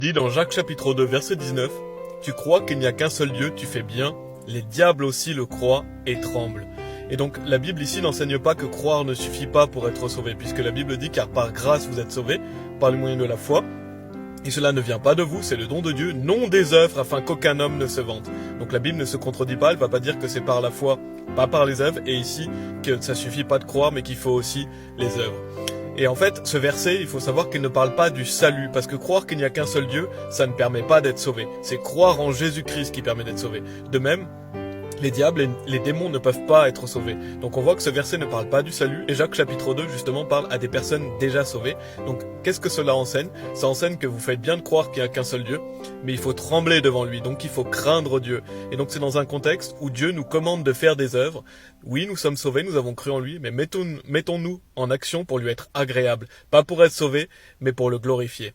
Dit dans Jacques chapitre 2 verset 19, « Tu crois qu'il n'y a qu'un seul Dieu, tu fais bien, les diables aussi le croient et tremblent. » Et donc la Bible ici n'enseigne pas que croire ne suffit pas pour être sauvé, puisque la Bible dit « Car par grâce vous êtes sauvés, par le moyen de la foi, et cela ne vient pas de vous, c'est le don de Dieu, non des œuvres, afin qu'aucun homme ne se vante. » Donc la Bible ne se contredit pas, elle va pas dire que c'est par la foi, pas par les œuvres, et ici que ça suffit pas de croire, mais qu'il faut aussi les œuvres. Et en fait, ce verset, il faut savoir qu'il ne parle pas du salut, parce que croire qu'il n'y a qu'un seul Dieu, ça ne permet pas d'être sauvé. C'est croire en Jésus-Christ qui permet d'être sauvé. De même, les diables et les démons ne peuvent pas être sauvés. Donc on voit que ce verset ne parle pas du salut, et Jacques chapitre 2 justement parle à des personnes déjà sauvées. Donc qu'est-ce que cela enseigne? Ça enseigne que vous faites bien de croire qu'il n'y a qu'un seul Dieu, mais il faut trembler devant lui, donc il faut craindre Dieu. Et donc c'est dans un contexte où Dieu nous commande de faire des œuvres. Oui, nous sommes sauvés, nous avons cru en lui, mais mettons-nous en action pour lui être agréable. Pas pour être sauvés, mais pour le glorifier.